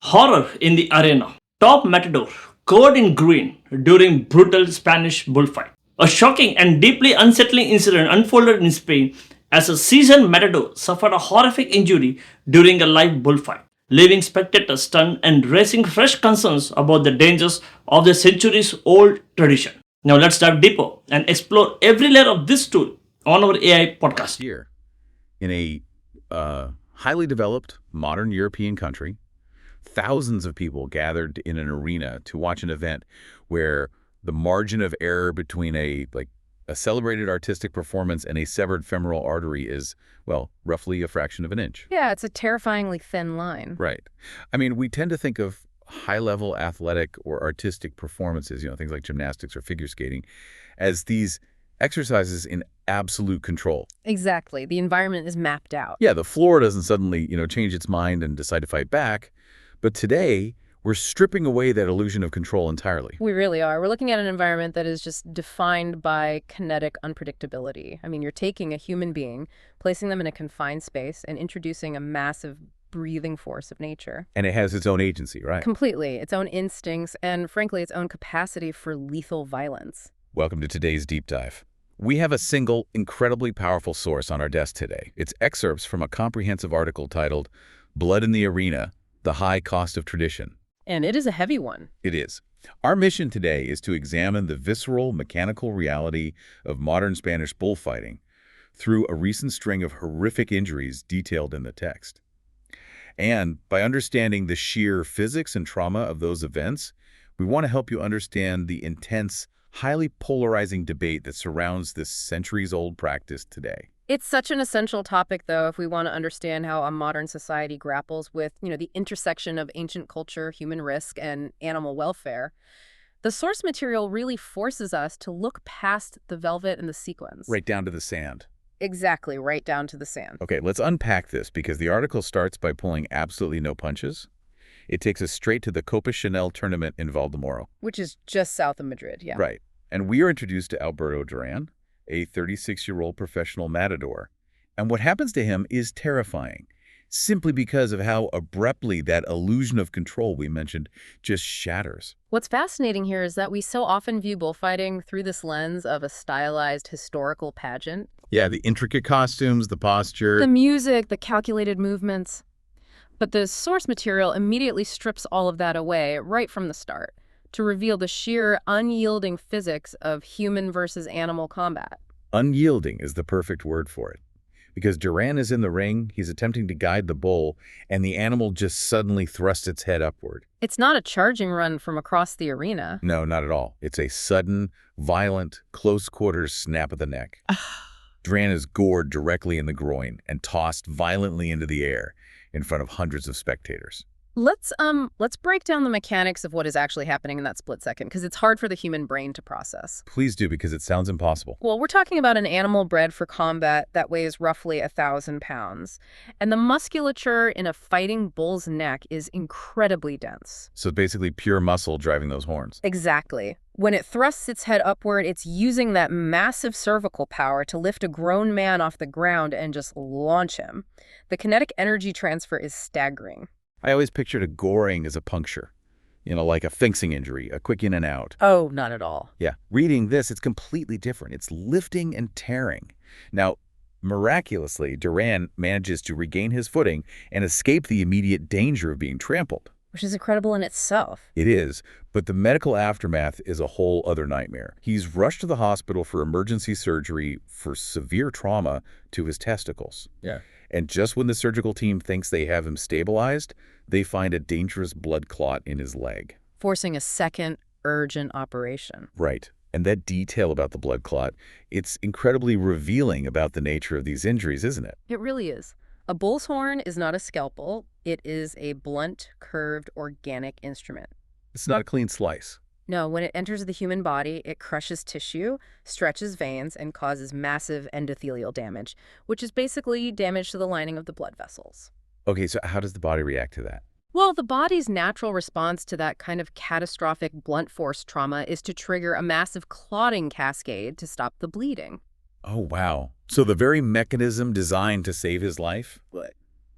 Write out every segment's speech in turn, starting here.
Horror in the arena. Top Matador, Gored in Groin during brutal Spanish bullfight. A shocking and deeply unsettling incident unfolded in Spain as a seasoned Matador suffered a horrific injury during a live bullfight, leaving spectators stunned and raising fresh concerns about the dangers of the centuries old tradition. Now let's dive deeper and explore every layer of this tool on our AI podcast. Here, in a highly developed modern European country, thousands of people gathered in an arena to watch an event where the margin of error between a celebrated artistic performance and a severed femoral artery is, well, roughly a fraction of an inch. Yeah, it's a terrifyingly thin line. Right. I mean, we tend to think of high-level athletic or artistic performances, things like gymnastics or figure skating, as these exercises in absolute control. Exactly. The environment is mapped out. Yeah, the floor doesn't suddenly, change its mind and decide to fight back. But today, we're stripping away that illusion of control entirely. We really are. We're looking at an environment that is just defined by kinetic unpredictability. I mean, you're taking a human being, placing them in a confined space, and introducing a massive breathing force of nature. And it has its own agency, right? Completely. Its own instincts and, frankly, its own capacity for lethal violence. Welcome to today's deep dive. We have a single, incredibly powerful source on our desk today. It's excerpts from a comprehensive article titled Blood in the Arena: The High Cost of Tradition. And it is a heavy one. It is. Our mission today is to examine the visceral, mechanical reality of modern Spanish bullfighting through a recent string of horrific injuries detailed in the text. And by understanding the sheer physics and trauma of those events, we want to help you understand the intense, highly polarizing debate that surrounds this centuries-old practice today. It's such an essential topic, though, if we want to understand how a modern society grapples with, the intersection of ancient culture, human risk, and animal welfare. The source material really forces us to look past the velvet and the sequins. Right down to the sand. Exactly, right down to the sand. Okay, let's unpack this because the article starts by pulling absolutely no punches. It takes us straight to the Copa Chanel tournament in Valdemoro. Which is just south of Madrid, yeah. Right. And we are introduced to Alberto Duran, a 36-year-old professional matador. And what happens to him is terrifying, simply because of how abruptly that illusion of control we mentioned just shatters. What's fascinating here is that we so often view bullfighting through this lens of a stylized historical pageant. Yeah, the intricate costumes, the posture. The music, the calculated movements. But the source material immediately strips all of that away right from the start, to reveal the sheer, unyielding physics of human versus animal combat. Unyielding is the perfect word for it. Because Duran is in the ring, he's attempting to guide the bull, and the animal just suddenly thrusts its head upward. It's not a charging run from across the arena. No, not at all. It's a sudden, violent, close-quarters snap of the neck. Duran is gored directly in the groin and tossed violently into the air in front of hundreds of spectators. Let's break down the mechanics of what is actually happening in that split second, because it's hard for the human brain to process. Please do, because it sounds impossible. Well, we're talking about an animal bred for combat that weighs roughly 1,000 pounds. And the musculature in a fighting bull's neck is incredibly dense. So basically pure muscle driving those horns. Exactly. When it thrusts its head upward, it's using that massive cervical power to lift a grown man off the ground and just launch him. The kinetic energy transfer is staggering. I always pictured a goring as a puncture, like a fencing injury, a quick in and out. Oh, not at all. Yeah, reading this, it's completely different. It's lifting and tearing. Now, miraculously, Duran manages to regain his footing and escape the immediate danger of being trampled. Which is incredible in itself. It is, but the medical aftermath is a whole other nightmare. He's rushed to the hospital for emergency surgery for severe trauma to his testicles. Yeah. And just when the surgical team thinks they have him stabilized, they find a dangerous blood clot in his leg. Forcing a second urgent operation. Right. And that detail about the blood clot, it's incredibly revealing about the nature of these injuries, isn't it? It really is. A bull's horn is not a scalpel. It is a blunt, curved, organic instrument. It's not a clean slice. No, when it enters the human body, it crushes tissue, stretches veins, and causes massive endothelial damage, which is basically damage to the lining of the blood vessels. Okay, so how does the body react to that? Well, the body's natural response to that kind of catastrophic blunt force trauma is to trigger a massive clotting cascade to stop the bleeding. Oh, wow. So the very mechanism designed to save his life?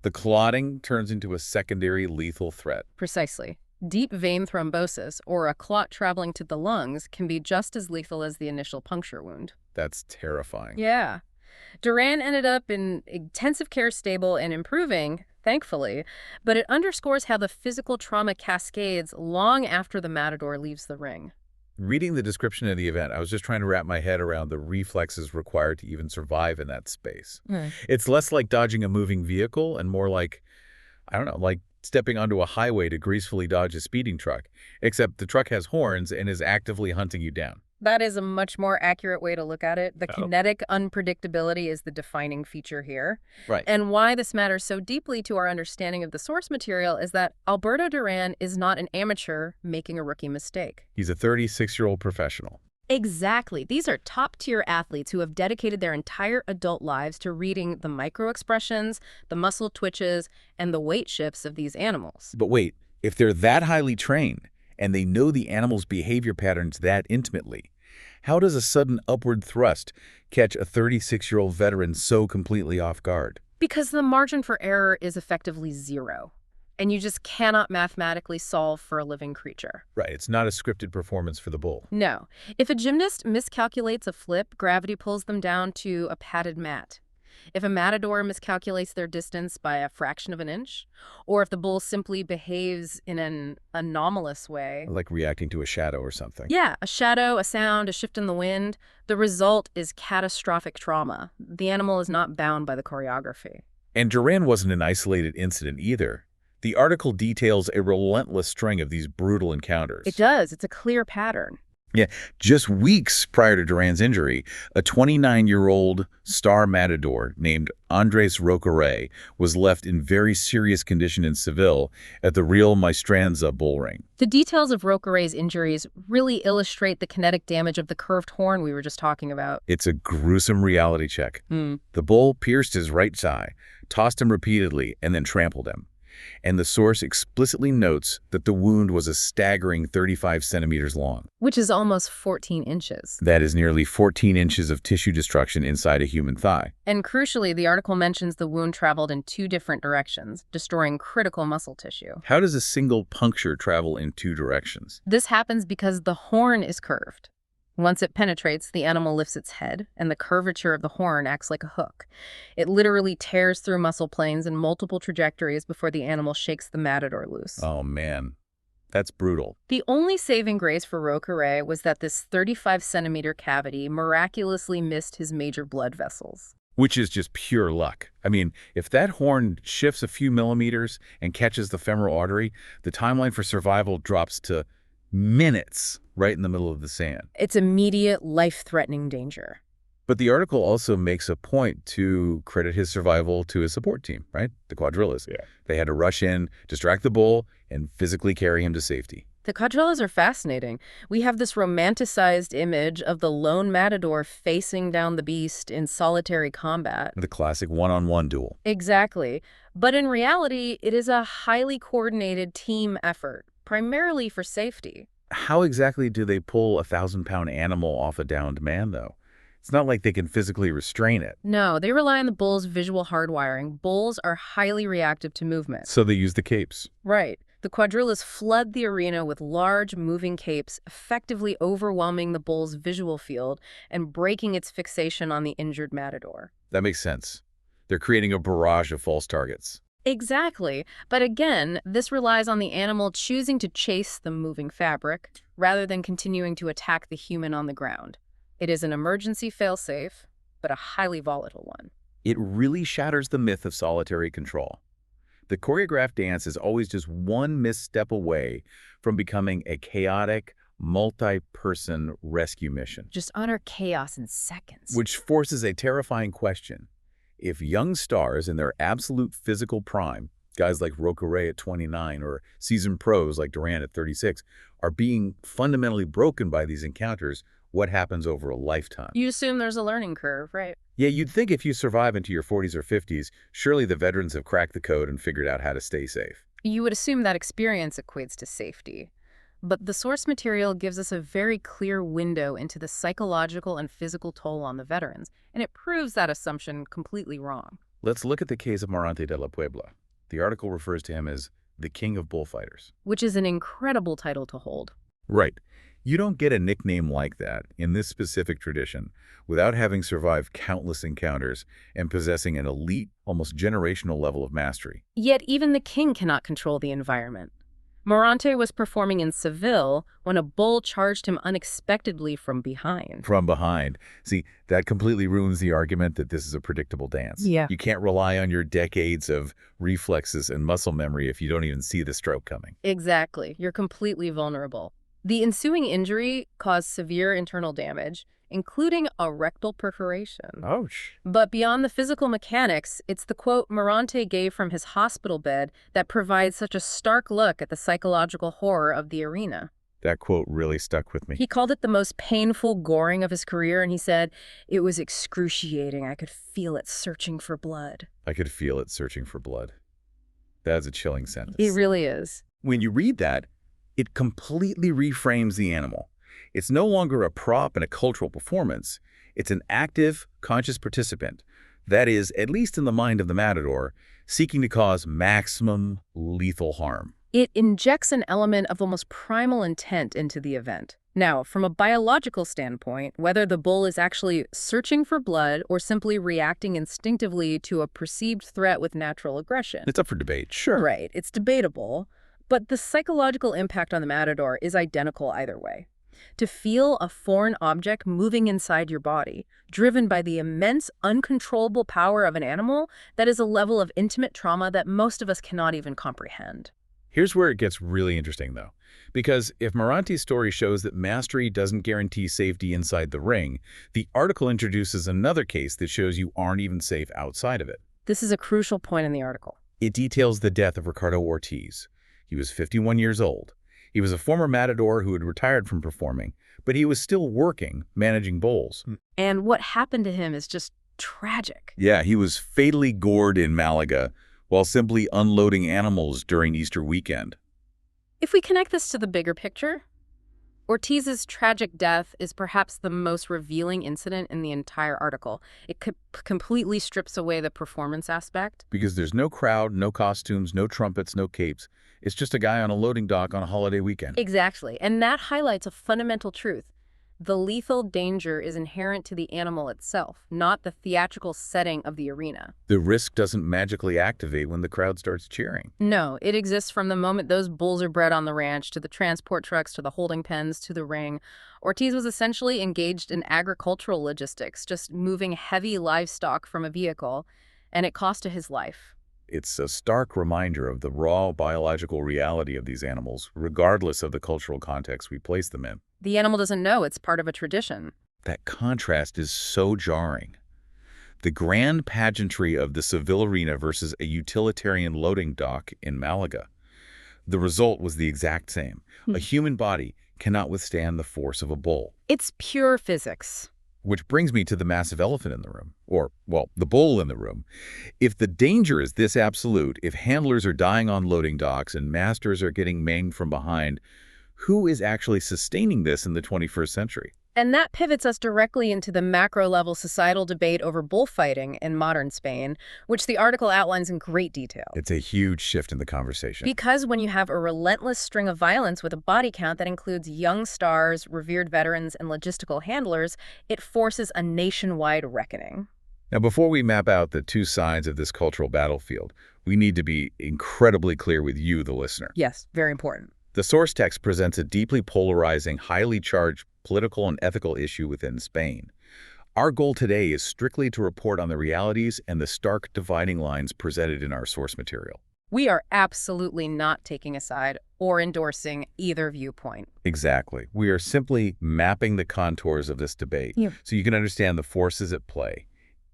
The clotting turns into a secondary lethal threat. Precisely. Deep vein thrombosis, or a clot traveling to the lungs, can be just as lethal as the initial puncture wound. That's terrifying. Yeah. Duran ended up in intensive care stable and improving, thankfully, but it underscores how the physical trauma cascades long after the Matador leaves the ring. Reading the description of the event, I was just trying to wrap my head around the reflexes required to even survive in that space. It's less like dodging a moving vehicle and more like, I don't know, like stepping onto a highway to gracefully dodge a speeding truck, except the truck has horns and is actively hunting you down. That is a much more accurate way to look at it. The kinetic unpredictability is the defining feature here. Right. And why this matters so deeply to our understanding of the source material is that Alberto Duran is not an amateur making a rookie mistake. He's a 36-year-old professional. Exactly. These are top-tier athletes who have dedicated their entire adult lives to reading the micro-expressions, the muscle twitches, and the weight shifts of these animals. But wait, if they're that highly trained, and they know the animal's behavior patterns that intimately, how does a sudden upward thrust catch a 36-year-old veteran so completely off guard? Because the margin for error is effectively zero, and you just cannot mathematically solve for a living creature. Right, it's not a scripted performance for the bull. No. If a gymnast miscalculates a flip, gravity pulls them down to a padded mat. If a matador miscalculates their distance by a fraction of an inch, or if the bull simply behaves in an anomalous way. Like reacting to a shadow or something. Yeah, a shadow, a sound, a shift in the wind. The result is catastrophic trauma. The animal is not bound by the choreography. And Duran wasn't an isolated incident either. The article details a relentless string of these brutal encounters. It does. It's a clear pattern. Yeah, just weeks prior to Duran's injury, a 29-year-old star matador named Andres Roqueret was left in very serious condition in Seville at the Real Maestranza bull ring. The details of Roqueret's injuries really illustrate the kinetic damage of the curved horn we were just talking about. It's a gruesome reality check. The bull pierced his right thigh, tossed him repeatedly, and then trampled him. And the source explicitly notes that the wound was a staggering 35 centimeters long. Which is almost 14 inches. That is nearly 14 inches of tissue destruction inside a human thigh. And crucially, the article mentions the wound traveled in 2 different directions, destroying critical muscle tissue. How does a single puncture travel in 2 directions? This happens because the horn is curved. Once it penetrates, the animal lifts its head, and the curvature of the horn acts like a hook. It literally tears through muscle planes in multiple trajectories before the animal shakes the matador loose. Oh, man. That's brutal. The only saving grace for Roqueret was that this 35-centimeter cavity miraculously missed his major blood vessels. Which is just pure luck. I mean, if that horn shifts a few millimeters and catches the femoral artery, the timeline for survival drops to minutes right in the middle of the sand. It's immediate, life-threatening danger. But the article also makes a point to credit his survival to his support team, right? The quadrillas. Yeah. They had to rush in, distract the bull, and physically carry him to safety. The quadrillas are fascinating. We have this romanticized image of the lone matador facing down the beast in solitary combat. The classic one-on-one duel. Exactly. But in reality, it is a highly coordinated team effort, primarily for safety. How exactly do they pull a 1,000-pound animal off a downed man, though? It's not like they can physically restrain it. No, they rely on the bull's visual hardwiring. Bulls are highly reactive to movement. So they use the capes. Right. The quadrillas flood the arena with large moving capes, effectively overwhelming the bull's visual field and breaking its fixation on the injured matador. That makes sense. They're creating a barrage of false targets. Exactly. But again, this relies on the animal choosing to chase the moving fabric rather than continuing to attack the human on the ground. It is an emergency failsafe, but a highly volatile one. It really shatters the myth of solitary control. The choreographed dance is always just one misstep away from becoming a chaotic, multi-person rescue mission. Just utter chaos in seconds. Which forces a terrifying question. If young stars in their absolute physical prime, guys like Roqueret at 29 or seasoned pros like Duran at 36, are being fundamentally broken by these encounters, what happens over a lifetime? You assume there's a learning curve, right? Yeah, you'd think if you survive into your 40s or 50s, surely the veterans have cracked the code and figured out how to stay safe. You would assume that experience equates to safety. But the source material gives us a very clear window into the psychological and physical toll on the veterans, and it proves that assumption completely wrong. Let's look at the case of Morante de la Puebla. The article refers to him as the king of bullfighters. Which is an incredible title to hold. Right. You don't get a nickname like that in this specific tradition without having survived countless encounters and possessing an elite, almost generational level of mastery. Yet even the king cannot control the environment. Morante was performing in Seville when a bull charged him unexpectedly from behind. From behind. See, that completely ruins the argument that this is a predictable dance. Yeah. You can't rely on your decades of reflexes and muscle memory if you don't even see the stroke coming. Exactly. You're completely vulnerable. The ensuing injury caused severe internal damage, including a rectal perforation. Ouch. But beyond the physical mechanics, it's the quote Morante gave from his hospital bed that provides such a stark look at the psychological horror of the arena. That quote really stuck with me. He called it the most painful goring of his career, and he said, "It was excruciating. I could feel it searching for blood." I could feel it searching for blood. That's a chilling sentence. It really is. When you read that, it completely reframes the animal. It's no longer a prop in a cultural performance. It's an active, conscious participant. That is, at least in the mind of the Matador, seeking to cause maximum lethal harm. It injects an element of almost primal intent into the event. Now, from a biological standpoint, whether the bull is actually searching for blood or simply reacting instinctively to a perceived threat with natural aggression. It's up for debate, sure. Right, it's debatable, but the psychological impact on the Matador is identical either way. To feel a foreign object moving inside your body, driven by the immense, uncontrollable power of an animal, that is a level of intimate trauma that most of us cannot even comprehend. Here's where it gets really interesting, though. Because if Morante's story shows that mastery doesn't guarantee safety inside the ring, the article introduces another case that shows you aren't even safe outside of it. This is a crucial point in the article. It details the death of Ricardo Ortiz. He was 51 years old. He was a former matador who had retired from performing, but he was still working, managing bulls. And what happened to him is just tragic. Yeah, he was fatally gored in Malaga while simply unloading animals during Easter weekend. If we connect this to the bigger picture, Ortiz's tragic death is perhaps the most revealing incident in the entire article. It completely strips away the performance aspect. Because there's no crowd, no costumes, no trumpets, no capes. It's just a guy on a loading dock on a holiday weekend. Exactly, and that highlights a fundamental truth. The lethal danger is inherent to the animal itself, not the theatrical setting of the arena. The risk doesn't magically activate when the crowd starts cheering. No, it exists from the moment those bulls are bred on the ranch, to the transport trucks, to the holding pens, to the ring. Ortiz was essentially engaged in agricultural logistics, just moving heavy livestock from a vehicle, and it cost his life. It's a stark reminder of the raw biological reality of these animals, regardless of the cultural context we place them in. The animal doesn't know it's part of a tradition. That contrast is so jarring. The grand pageantry of the Seville arena versus a utilitarian loading dock in Malaga. The result was the exact same. A human body cannot withstand the force of a bull. It's pure physics. Which brings me to the massive elephant in the room, or, well, the bull in the room. If the danger is this absolute, if handlers are dying on loading docks and masters are getting maimed from behind, who is actually sustaining this in the 21st century? And that pivots us directly into the macro-level societal debate over bullfighting in modern Spain, which the article outlines in great detail. It's a huge shift in the conversation. Because when you have a relentless string of violence with a body count that includes young stars, revered veterans, and logistical handlers, it forces a nationwide reckoning. Now, before we map out the two sides of this cultural battlefield, we need to be incredibly clear with you, the listener. Yes, very important. The source text presents a deeply polarizing, highly charged political and ethical issue within Spain. Our goal today is strictly to report on the realities and the stark dividing lines presented in our source material. We are absolutely not taking a side or endorsing either viewpoint. Exactly. We are simply mapping the contours of this debate so you can understand the forces at play,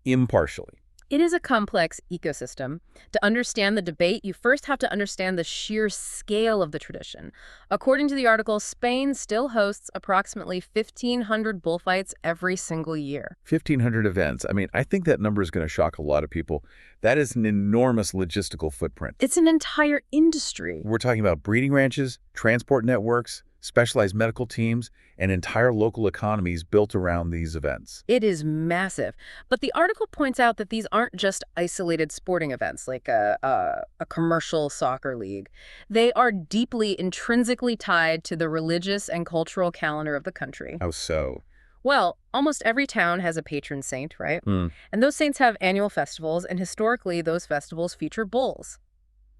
impartially. It is a complex ecosystem. To understand the debate, you first have to understand the sheer scale of the tradition. According to the article, Spain still hosts approximately 1,500 bullfights every single year. 1,500 events. I mean, I think that number is going to shock a lot of people. That is an enormous logistical footprint. It's an entire industry. We're talking about breeding ranches, transport networks, specialized medical teams, and entire local economies built around these events. It is massive. But the article points out that these aren't just isolated sporting events like a commercial soccer league. They are deeply intrinsically tied to the religious and cultural calendar of the country. How so? Well, almost every town has a patron saint, right? Hmm. And those saints have annual festivals, and historically those festivals feature bulls.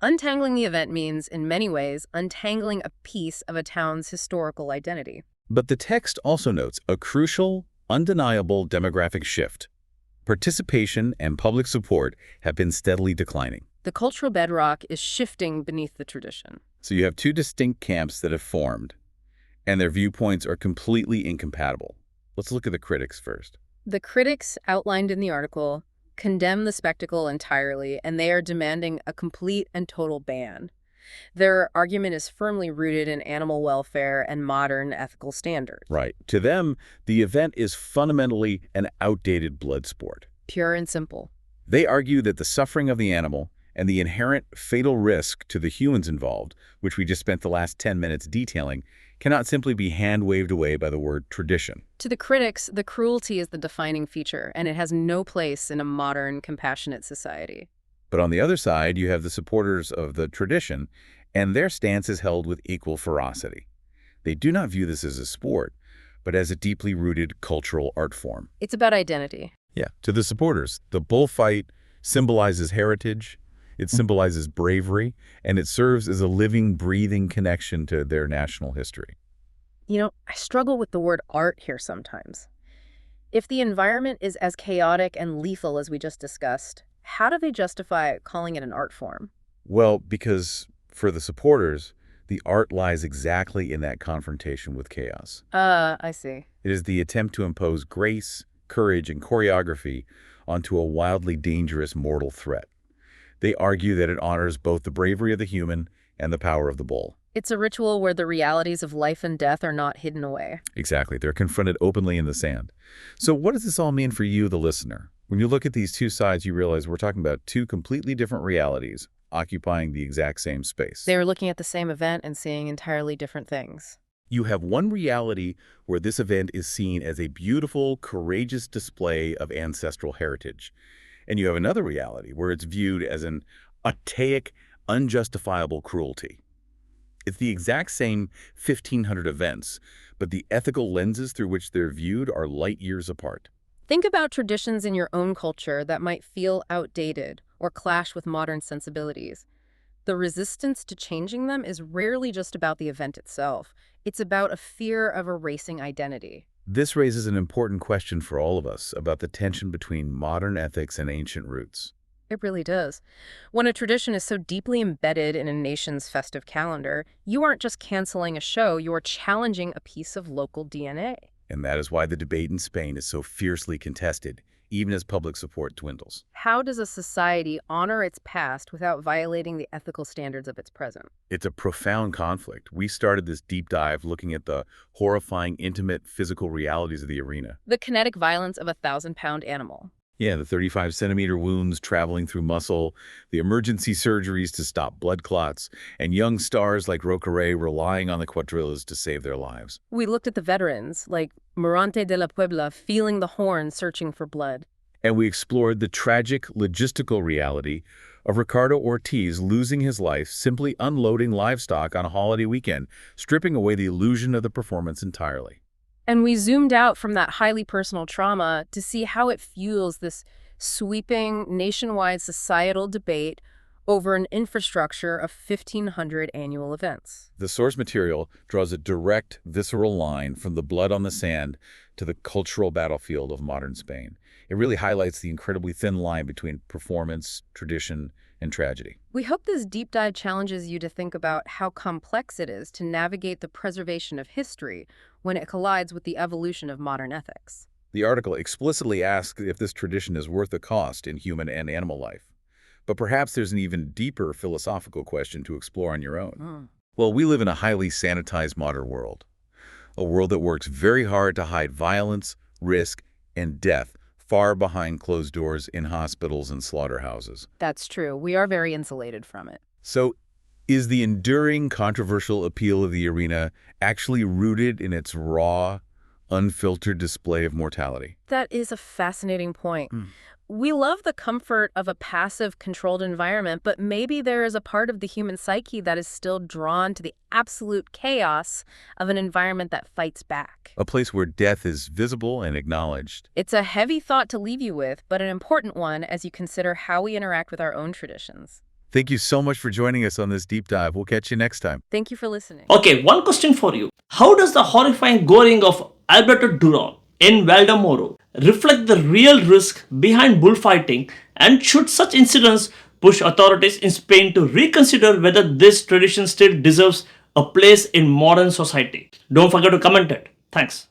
Untangling the event means, in many ways, untangling a piece of a town's historical identity. But the text also notes a crucial, undeniable demographic shift. Participation and public support have been steadily declining. The cultural bedrock is shifting beneath the tradition. So you have two distinct camps that have formed, and their viewpoints are completely incompatible. Let's look at the critics first. The critics outlined in the article condemn the spectacle entirely, and they are demanding a complete and total ban. Their argument is firmly rooted in animal welfare and modern ethical standards. Right. To them, the event is fundamentally an outdated blood sport. Pure and simple. They argue that the suffering of the animal and the inherent fatal risk to the humans involved, which we just spent the last 10 minutes detailing, cannot simply be hand-waved away by the word tradition. To the critics, the cruelty is the defining feature, and it has no place in a modern, compassionate society. But on the other side, you have the supporters of the tradition, and their stance is held with equal ferocity. They do not view this as a sport, but as a deeply rooted cultural art form. It's about identity. Yeah. To the supporters, the bullfight symbolizes heritage, it symbolizes bravery, and it serves as a living, breathing connection to their national history. You know, I struggle with the word art here sometimes. If the environment is as chaotic and lethal as we just discussed, how do they justify calling it an art form? Well, because for the supporters, the art lies exactly in that confrontation with chaos. I see. It is the attempt to impose grace, courage, and choreography onto a wildly dangerous mortal threat. They argue that it honors both the bravery of the human and the power of the bull. It's a ritual where the realities of life and death are not hidden away. Exactly. They're confronted openly in the sand. So what does this all mean for you, the listener? When you look at these two sides, you realize we're talking about two completely different realities occupying the exact same space. They were looking at the same event and seeing entirely different things. You have one reality where this event is seen as a beautiful, courageous display of ancestral heritage. And you have another reality where it's viewed as an archaic, unjustifiable cruelty. It's the exact same 1,500 events, but the ethical lenses through which they're viewed are light years apart. Think about traditions in your own culture that might feel outdated or clash with modern sensibilities. The resistance to changing them is rarely just about the event itself. It's about a fear of erasing identity. This raises an important question for all of us about the tension between modern ethics and ancient roots. It really does. When a tradition is so deeply embedded in a nation's festive calendar, you aren't just canceling a show, you are challenging a piece of local DNA. And that is why the debate in Spain is so fiercely contested, even as public support dwindles. How does a society honor its past without violating the ethical standards of its present? It's a profound conflict. We started this deep dive looking at the horrifying, intimate, physical realities of the arena. The kinetic violence of a 1,000-pound animal. Yeah, the 35-centimeter wounds traveling through muscle, the emergency surgeries to stop blood clots, and young stars like Gored relying on the cuadrillas to save their lives. We looked at the veterans, like Morante de la Puebla, feeling the horn, searching for blood. And we explored the tragic logistical reality of Ricardo Ortiz losing his life simply unloading livestock on a holiday weekend, stripping away the illusion of the performance entirely. And we zoomed out from that highly personal trauma to see how it fuels this sweeping nationwide societal debate over an infrastructure of 1,500 annual events. The source material draws a direct, visceral line from the blood on the sand to the cultural battlefield of modern Spain. It really highlights the incredibly thin line between performance, tradition, and tragedy. We hope this deep dive challenges you to think about how complex it is to navigate the preservation of history when it collides with the evolution of modern ethics. The article explicitly asks if this tradition is worth the cost in human and animal life. But perhaps there's an even deeper philosophical question to explore on your own. Well, we live in a highly sanitized modern world, a world that works very hard to hide violence, risk, and death far behind closed doors in hospitals and slaughterhouses. That's true. We are very insulated from it. So, Is the enduring controversial appeal of the arena actually rooted in its raw, unfiltered display of mortality? That is a fascinating point. We love the comfort of a passive, controlled environment, but maybe there is a part of the human psyche that is still drawn to the absolute chaos of an environment that fights back. A place where death is visible and acknowledged. It's a heavy thought to leave you with, but an important one as you consider how we interact with our own traditions. Thank you so much for joining us on this deep dive. We'll catch you next time. Thank you for listening. Okay, one question for you. How does the horrifying goring of Alberto Duran in Valdemoro reflect the real risk behind bullfighting, and should such incidents push authorities in Spain to reconsider whether this tradition still deserves a place in modern society? Don't forget to comment it. Thanks.